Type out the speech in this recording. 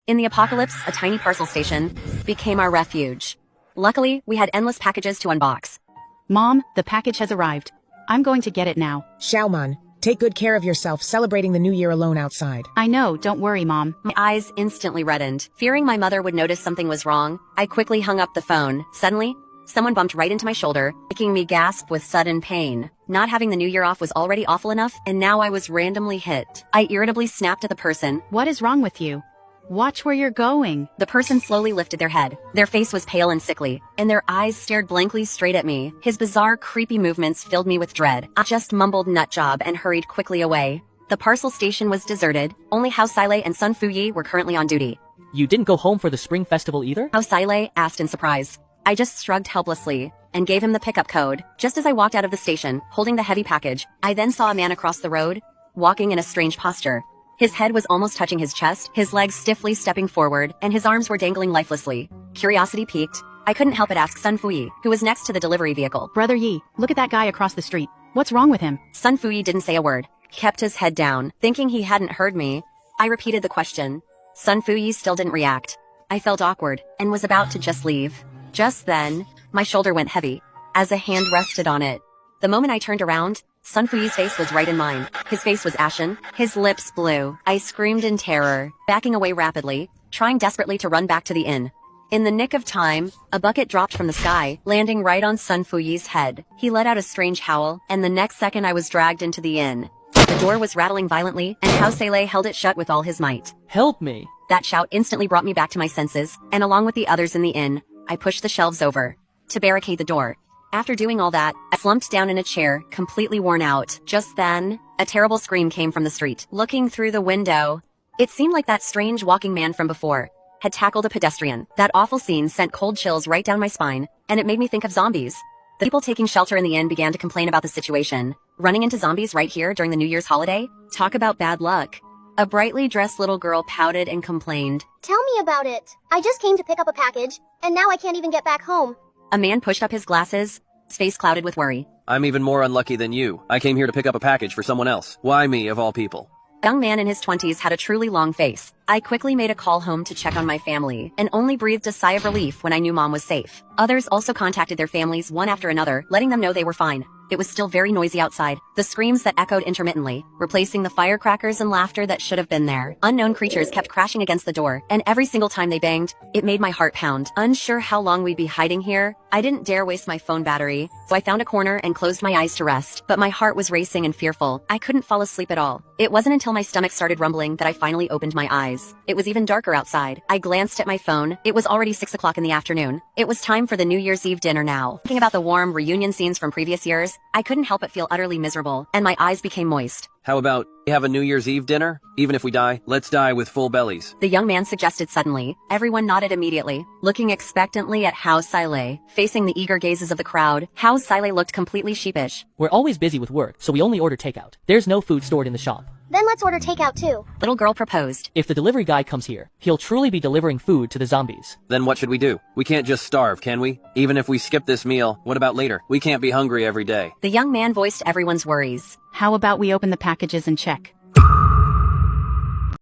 In the apocalypse, a tiny parcel station became our refuge. Luckily, we had endless packages to unbox. Mom, the package has arrived. I'm going to get it now. Xiaoman, take good care of yourself celebrating the new year alone outside. I know, don't worry, Mom. My eyes instantly reddened. Fearing my mother would notice something was wrong, I quickly hung up the phone. Suddenly, someone bumped right into my shoulder, making me gasp with sudden pain. Not having the new year off was already awful enough, and now I was randomly hit. I irritably snapped at the person. What is wrong with you? Watch where you're going. The person slowly lifted their head. Their face was pale and sickly, and their eyes stared blankly straight at me. His bizarre, creepy movements filled me with dread. I just mumbled nut job and hurried quickly away. The parcel station was deserted. Only Hao Sailei and Sun Fuyi were currently on duty. You didn't go home for the Spring Festival either? Hao Sailei asked in surprise. I just shrugged helplessly and gave him the pickup code. Just as I walked out of the station, holding the heavy package, I then saw a man across the road, walking in a strange posture. His head was almost touching his chest, his legs stiffly stepping forward, and his arms were dangling lifelessly. Curiosity piqued. I couldn't help but ask Sun Fuyi, who was next to the delivery vehicle. Brother Yi, look at that guy across the street. What's wrong with him? Sun Fuyi didn't say a word. He kept his head down, thinking he hadn't heard me. I repeated the question. Sun Fuyi still didn't react. I felt awkward, and was about to just leave. Just then, my shoulder went heavy, as a hand rested on it. The moment I turned around, Sun Fuyi's face was right in mine. His face was ashen, his lips blue. I screamed in terror, backing away rapidly, trying desperately to run back to the inn. In the nick of time, a bucket dropped from the sky, landing right on Sun Fuyi's head. He let out a strange howl, and the next second I was dragged into the inn. The door was rattling violently, and Hao Sailei held it shut with all his might. Help me! That shout instantly brought me back to my senses, and along with the others in the inn, I pushed the shelves over to barricade the door. After doing all that, I slumped down in a chair, completely worn out. Just then, a terrible scream came from the street. Looking through the window, it seemed like that strange walking man from before had tackled a pedestrian. That awful scene sent cold chills right down my spine, and it made me think of zombies. The people taking shelter in the inn began to complain about the situation. Running into zombies right here during the New Year's holiday? Talk about bad luck. A brightly dressed little girl pouted and complained. Tell me about it. I just came to pick up a package, and now I can't even get back home. A man pushed up his glasses, his face clouded with worry. I'm even more unlucky than you. I came here to pick up a package for someone else. Why me, of all people? A young man in his 20s had a truly long face. I quickly made a call home to check on my family, and only breathed a sigh of relief when I knew Mom was safe. Others also contacted their families one after another, letting them know they were fine. It was still very noisy outside, the screams that echoed intermittently, replacing the firecrackers and laughter that should have been there. Unknown creatures kept crashing against the door, and every single time they banged, it made my heart pound. Unsure how long we'd be hiding here, I didn't dare waste my phone battery, so I found a corner and closed my eyes to rest. But my heart was racing and fearful. I couldn't fall asleep at all. It wasn't until my stomach started rumbling that I finally opened my eyes. It was even darker outside. I glanced at my phone. It was already 6 o'clock in the afternoon. It was time for the New Year's Eve dinner now. Thinking about the warm reunion scenes from previous years, I couldn't help but feel utterly miserable, and my eyes became moist. How about we have a New Year's Eve dinner? Even if we die, let's die with full bellies. The young man suggested suddenly. Everyone nodded immediately, looking expectantly at Hao Sailei. Facing the eager gazes of the crowd, Hao Sailei looked completely sheepish. We're always busy with work, so we only order takeout. There's no food stored in the shop. Then let's order takeout too. Little girl proposed. If the delivery guy comes here, he'll truly be delivering food to the zombies. Then what should we do? We can't just starve, can we? Even if we skip this meal, what about later? We can't be hungry every day. The young man voiced everyone's worries. How about we open the packages and check?